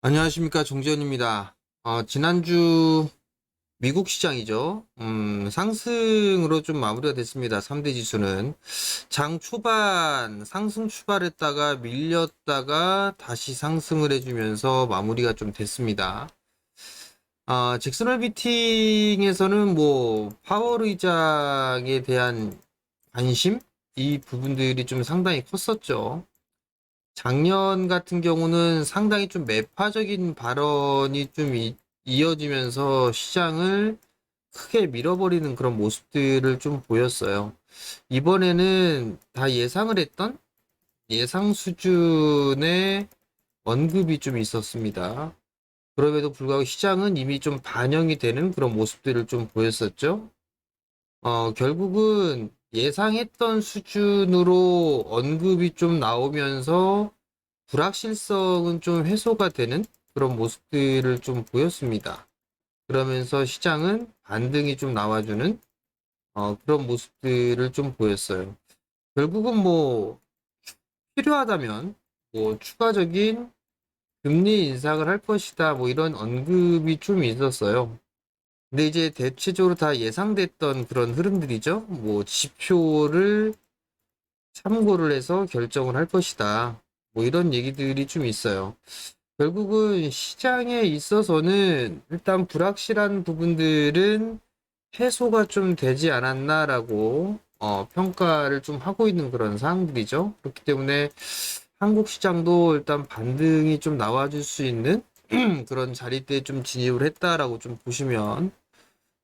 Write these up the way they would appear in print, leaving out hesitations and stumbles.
안녕하십니까, 정지현입니다. 지난주 미국 시장이죠. 상승으로 좀 마무리가 됐습니다. 3대 지수는 장 초반 상승 출발했다가 밀렸다가 다시 상승을 해주면서 마무리가 좀 됐습니다. 잭슨홀 미팅에서는 뭐 파월 의장에 대한 관심 이 부분들이 좀 상당히 컸었죠. 작년 같은 경우는 상당히 좀 매파적인 발언이 좀 이어지면서 시장을 크게 밀어버리는 그런 모습들을 좀 보였어요. 이번에는 다 예상을 했던 예상 수준의 언급이 좀 있었습니다. 그럼에도 불구하고 시장은 이미 좀 반영이 되는 그런 모습들을 좀 보였었죠. 결국은 예상했던 수준으로 언급이 좀 나오면서 불확실성은 좀 해소가 되는 그런 모습들을 좀 보였습니다. 그러면서 시장은 반등이 좀 나와주는 그런 모습들을 좀 보였어요. 결국은 뭐 필요하다면 뭐 추가적인 금리 인상을 할 것이다 뭐 이런 언급이 좀 있었어요. 근데 이제 대체적으로 다 예상됐던 그런 흐름들이죠. 뭐 지표를 참고를 해서 결정을 할 것이다. 뭐 이런 얘기들이 좀 있어요. 결국은 시장에 있어서는 일단 불확실한 부분들은 해소가 좀 되지 않았나라고 평가를 좀 하고 있는 그런 상황들이죠. 그렇기 때문에 한국 시장도 일단 반등이 좀 나와줄 수 있는 그런 자리대에 좀 진입을 했다라고 좀 보시면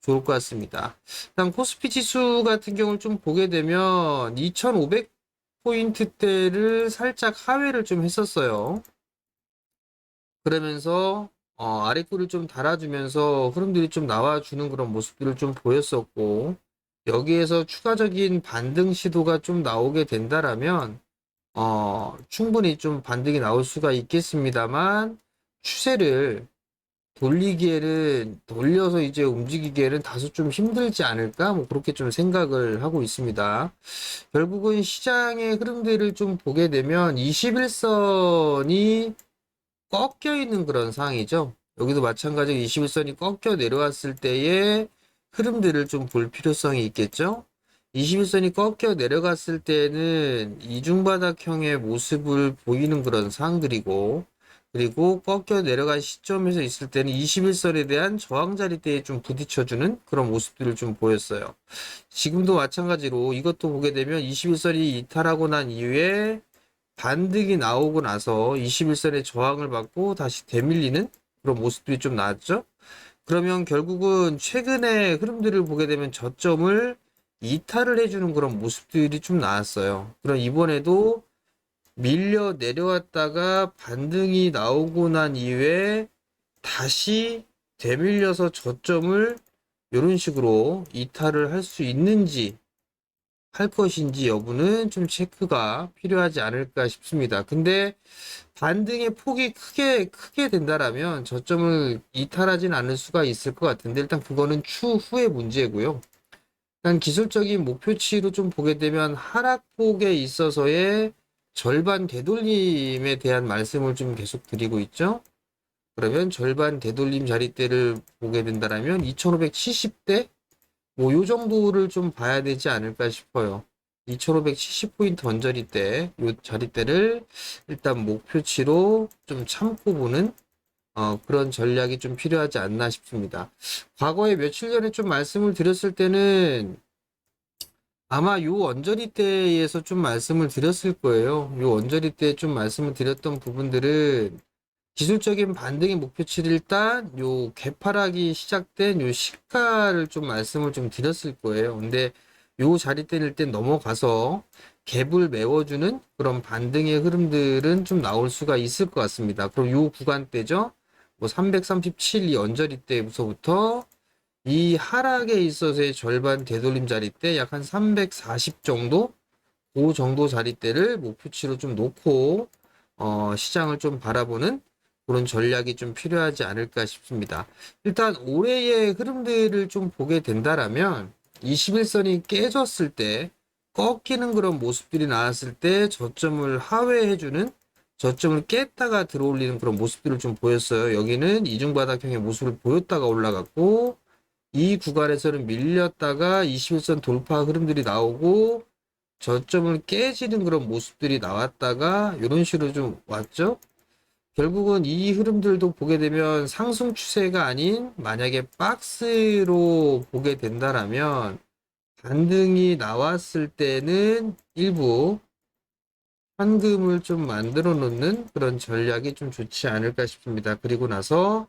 좋을 것 같습니다. 일단 코스피 지수 같은 경우를 좀 보게 되면 2500포인트대를 살짝 하회를 좀 했었어요. 그러면서 아래꼬리를 좀 달아주면서 흐름들이 좀 나와주는 그런 모습들을 좀 보였었고, 여기에서 추가적인 반등 시도가 좀 나오게 된다라면 충분히 좀 반등이 나올 수가 있겠습니다만 추세를 돌려서 이제 움직이기에는 다소 좀 힘들지 않을까? 뭐 그렇게 좀 생각을 하고 있습니다. 결국은 시장의 흐름들을 좀 보게 되면 21선이 꺾여 있는 그런 상황이죠. 여기도 마찬가지로 21선이 꺾여 내려왔을 때의 흐름들을 좀 볼 필요성이 있겠죠. 21선이 꺾여 내려갔을 때는 이중바닥형의 모습을 보이는 그런 상황들이고, 그리고 꺾여 내려간 시점에서 있을 때는 21선에 대한 저항 자리대에 좀 부딪혀주는 그런 모습들을 좀 보였어요. 지금도 마찬가지로 이것도 보게 되면 21선이 이탈하고 난 이후에 반등이 나오고 나서 21선의 저항을 받고 다시 되밀리는 그런 모습들이 좀 나왔죠. 그러면 결국은 최근의 흐름들을 보게 되면 저점을 이탈을 해주는 그런 모습들이 좀 나왔어요. 그럼 이번에도 밀려 내려왔다가 반등이 나오고 난 이후에 다시 되밀려서 저점을 이런 식으로 이탈을 할 수 있는지 할 것인지 여부는 좀 체크가 필요하지 않을까 싶습니다. 근데 반등의 폭이 크게 된다라면 저점을 이탈하진 않을 수가 있을 것 같은데 일단 그거는 추후의 문제고요. 일단 기술적인 목표치로 좀 보게 되면 하락폭에 있어서의 절반 되돌림에 대한 말씀을 좀 계속 드리고 있죠. 그러면 절반 되돌림 자리대를 보게 된다라면 2570대 뭐 요 정도를 좀 봐야 되지 않을까 싶어요. 2570포인트 언저리 요 자리대를 일단 목표치로 좀 참고 보는 그런 전략이 좀 필요하지 않나 싶습니다. 과거에 며칠 전에 좀 말씀을 드렸을 때는 아마 요 언저리대에서 좀 말씀을 드렸을 거예요. 요 언저리대에 좀 말씀을 드렸던 부분들은 기술적인 반등의 목표치를 일단 요 개파락이 시작된 요 시가를 좀 말씀을 좀 드렸을 거예요. 근데 요 자리대를 일단 넘어가서 갭을 메워주는 그런 반등의 흐름들은 좀 나올 수가 있을 것 같습니다. 그럼 요 구간대죠. 뭐 337 이 언저리대부터 이 하락에 있어서의 절반 되돌림 자리대 약 한 340 정도 그 정도 자리대를 목표치로 좀 놓고 시장을 좀 바라보는 그런 전략이 좀 필요하지 않을까 싶습니다. 일단 올해의 흐름들을 좀 보게 된다라면 21선이 깨졌을 때 꺾이는 그런 모습들이 나왔을 때 저점을 하회해주는 저점을 깼다가 들어올리는 그런 모습들을 좀 보였어요. 여기는 이중바닥형의 모습을 보였다가 올라갔고, 이 구간에서는 밀렸다가 21선 돌파 흐름들이 나오고, 저점을 깨지는 그런 모습들이 나왔다가 이런 식으로 좀 왔죠. 결국은 이 흐름들도 보게 되면 상승 추세가 아닌 만약에 박스로 보게 된다라면 반등이 나왔을 때는 일부 현금을 좀 만들어 놓는 그런 전략이 좀 좋지 않을까 싶습니다. 그리고 나서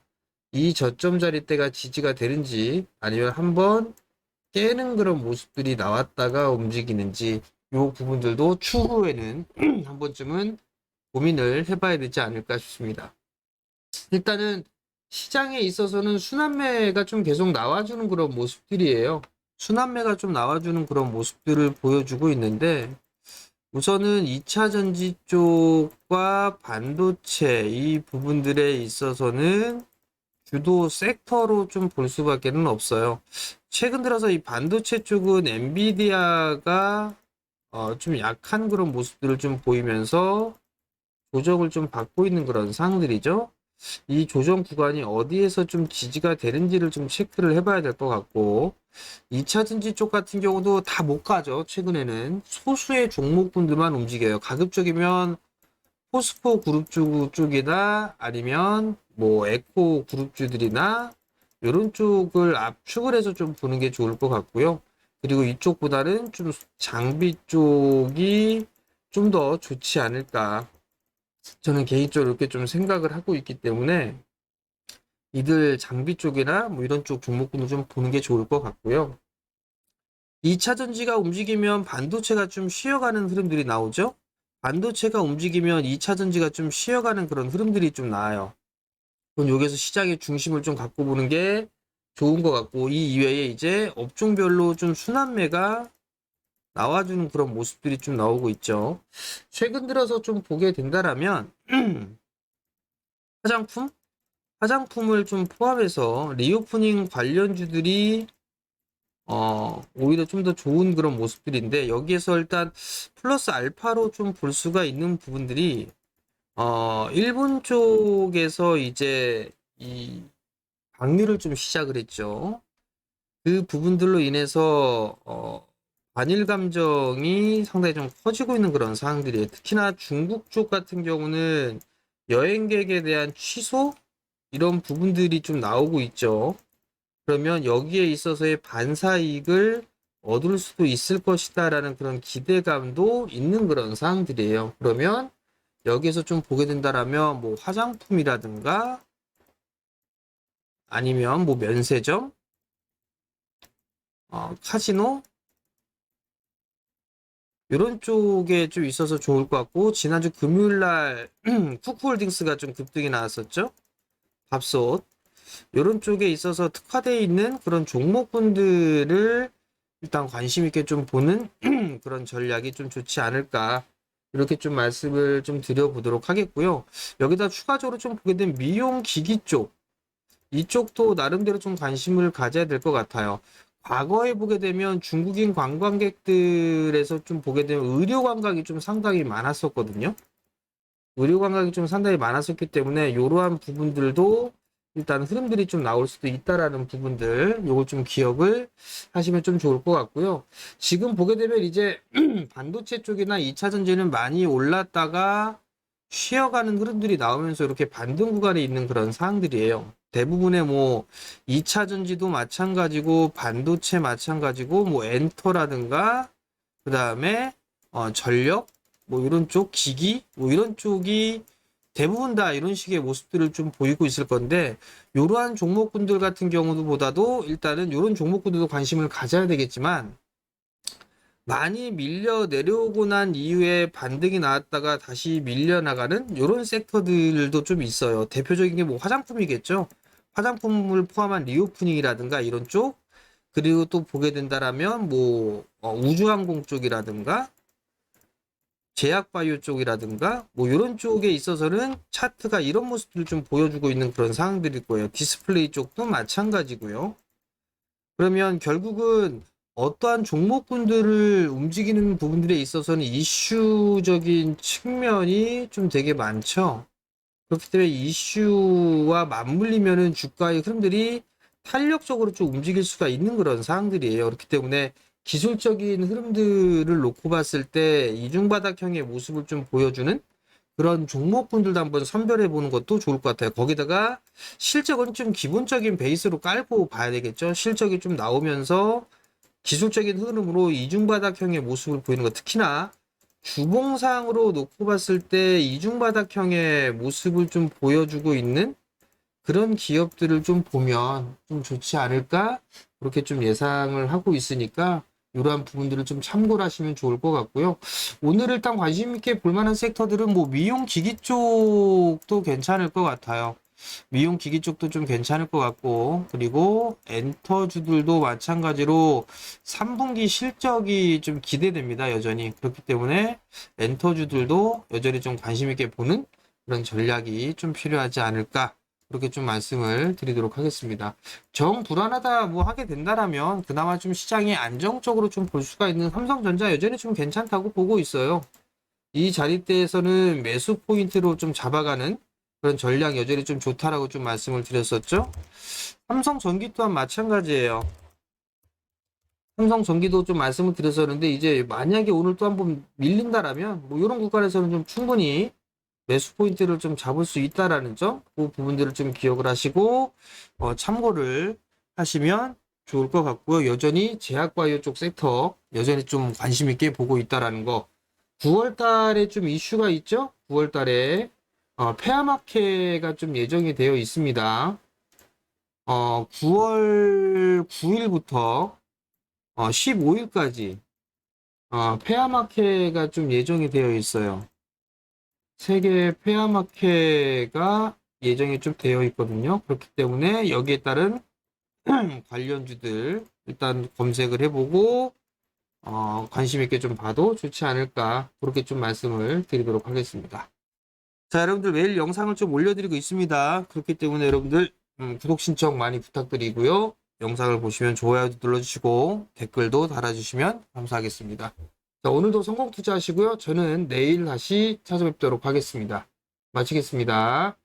이 저점 자리대가 지지가 되는지 아니면 한번 깨는 그런 모습들이 나왔다가 움직이는지 이 부분들도 추후에는 한 번쯤은 고민을 해봐야 되지 않을까 싶습니다. 일단은 시장에 있어서는 순환매가 좀 계속 나와주는 그런 모습들이에요. 순환매가 좀 나와주는 그런 모습들을 보여주고 있는데 우선은 2차 전지 쪽과 반도체 이 부분들에 있어서는 주도 섹터로 좀 볼 수밖에는 없어요. 최근 들어서 이 반도체 쪽은 엔비디아가 좀 약한 그런 모습들을 좀 보이면서 조정을 좀 받고 있는 그런 상황들이죠. 이 조정 구간이 어디에서 좀 지지가 되는지를 좀 체크를 해봐야 될 것 같고 2차 전지 쪽 같은 경우도 다 못 가죠. 최근에는 소수의 종목군들만 움직여요. 가급적이면 포스코 그룹주 쪽이나 아니면 뭐 에코 그룹주들이나 이런 쪽을 압축을 해서 좀 보는 게 좋을 것 같고요. 그리고 이쪽보다는 좀 장비 쪽이 좀 더 좋지 않을까. 저는 개인적으로 이렇게 좀 생각을 하고 있기 때문에 이들 장비 쪽이나 뭐 이런 쪽 종목군을 좀 보는 게 좋을 것 같고요. 2차 전지가 움직이면 반도체가 좀 쉬어가는 흐름들이 나오죠. 반도체가 움직이면 2차 전지가 좀 쉬어가는 그런 흐름들이 좀 나와요. 그럼 여기서 시장의 중심을 좀 갖고 보는 게 좋은 것 같고 이 이외에 이제 업종별로 좀 순환매가 나와주는 그런 모습들이 좀 나오고 있죠. 최근 들어서 좀 보게 된다라면 화장품? 화장품을 좀 포함해서 리오프닝 관련주들이 오히려 좀 더 좋은 그런 모습들인데 여기에서 일단 플러스 알파로 좀 볼 수가 있는 부분들이 일본 쪽에서 이제 이 방류를 좀 시작을 했죠. 그 부분들로 인해서 반일 감정이 상당히 좀 커지고 있는 그런 상황들이에요. 특히나 중국 쪽 같은 경우는 여행객에 대한 취소 이런 부분들이 좀 나오고 있죠. 그러면 여기에 있어서의 반사이익을 얻을 수도 있을 것이다라는 그런 기대감도 있는 그런 사항들이에요. 그러면 여기에서 좀 보게 된다라면 뭐 화장품이라든가 아니면 뭐 면세점, 카지노 이런 쪽에 좀 있어서 좋을 것 같고 지난주 금요일 날 쿠쿠홀딩스가 좀 급등이 나왔었죠. 밥솥 이런 쪽에 있어서 특화되어 있는 그런 종목군들을 일단 관심 있게 좀 보는 그런 전략이 좀 좋지 않을까 이렇게 좀 말씀을 좀 드려보도록 하겠고요. 여기다 추가적으로 좀 보게 되면 미용 기기 쪽 이쪽도 나름대로 좀 관심을 가져야 될 것 같아요. 과거에 보게 되면 중국인 관광객들에서 좀 보게 되면 의료 관광이 좀 상당히 많았었거든요. 의료 관광이 좀 상당히 많았었기 때문에 이러한 부분들도 일단 흐름들이 좀 나올 수도 있다라는 부분들 요거 좀 기억을 하시면 좀 좋을 것 같고요. 지금 보게 되면 이제 반도체 쪽이나 2차 전지는 많이 올랐다가 쉬어가는 흐름들이 나오면서 이렇게 반등 구간에 있는 그런 상황들이에요. 대부분의 뭐 2차 전지도 마찬가지고 반도체 마찬가지고 뭐 엔터라든가 그 다음에 전력 뭐 이런 쪽 기기 뭐 이런 쪽이 대부분 다 이런 식의 모습들을 좀 보이고 있을 건데 이러한 종목군들 같은 경우도 보다도 일단은 이런 종목군들도 관심을 가져야 되겠지만 많이 밀려 내려오고 난 이후에 반등이 나왔다가 다시 밀려나가는 이런 섹터들도 좀 있어요. 대표적인 게 뭐 화장품이겠죠. 화장품을 포함한 리오프닝이라든가 이런 쪽 그리고 또 보게 된다라면 뭐 우주항공 쪽이라든가 제약바이오 쪽이라든가 뭐 이런 쪽에 있어서는 차트가 이런 모습들을 좀 보여주고 있는 그런 상황들일 거예요. 디스플레이 쪽도 마찬가지고요. 그러면 결국은 어떠한 종목군들을 움직이는 부분들에 있어서는 이슈적인 측면이 좀 되게 많죠. 그렇기 때문에 이슈와 맞물리면은 주가의 흐름들이 탄력적으로 좀 움직일 수가 있는 그런 사항들이에요. 그렇기 때문에 기술적인 흐름들을 놓고 봤을 때 이중바닥형의 모습을 좀 보여주는 그런 종목군들도 한번 선별해 보는 것도 좋을 것 같아요. 거기다가 실적은 좀 기본적인 베이스로 깔고 봐야 되겠죠. 실적이 좀 나오면서 기술적인 흐름으로 이중바닥형의 모습을 보이는 것, 특히나 주봉상으로 놓고 봤을 때 이중바닥형의 모습을 좀 보여주고 있는 그런 기업들을 좀 보면 좀 좋지 않을까? 그렇게 좀 예상을 하고 있으니까 이러한 부분들을 좀 참고를 하시면 좋을 것 같고요. 오늘 일단 관심 있게 볼 만한 섹터들은 뭐 미용 기기 쪽도 괜찮을 것 같아요. 미용 기기 쪽도 좀 괜찮을 것 같고, 그리고 엔터주들도 마찬가지로 3분기 실적이 좀 기대됩니다, 여전히. 그렇기 때문에 엔터주들도 여전히 좀 관심 있게 보는 그런 전략이 좀 필요하지 않을까. 그렇게 좀 말씀을 드리도록 하겠습니다. 정 불안하다 뭐 하게 된다라면 그나마 좀 시장이 안정적으로 좀 볼 수가 있는 삼성전자 여전히 좀 괜찮다고 보고 있어요. 이 자리대에서는 매수 포인트로 좀 잡아가는 그런 전략 여전히 좀 좋다라고 좀 말씀을 드렸었죠. 삼성전기 또한 마찬가지예요. 삼성전기도 좀 말씀을 드렸었는데 이제 만약에 오늘 또 한번 밀린다라면 뭐 이런 구간에서는 좀 충분히 매수 포인트를 좀 잡을 수 있다라는 점, 그 부분들을 좀 기억을 하시고 참고를 하시면 좋을 것 같고요. 여전히 제약바이오 쪽 섹터 여전히 좀 관심 있게 보고 있다라는 거. 9월 달에 좀 이슈가 있죠? 9월 달에 페어마켓가 좀 예정이 되어 있습니다. 9월 9일부터 15일까지 페어마켓가 좀 예정이 되어 있어요. 세계 페어마켓가 예정이 좀 되어 있거든요. 그렇기 때문에 여기에 따른 관련주들 일단 검색을 해보고 관심 있게 좀 봐도 좋지 않을까 그렇게 좀 말씀을 드리도록 하겠습니다. 자, 여러분들 매일 영상을 좀 올려드리고 있습니다. 그렇기 때문에 여러분들 구독 신청 많이 부탁드리고요. 영상을 보시면 좋아요도 눌러주시고 댓글도 달아주시면 감사하겠습니다. 자, 오늘도 성공 투자하시고요. 저는 내일 다시 찾아뵙도록 하겠습니다. 마치겠습니다.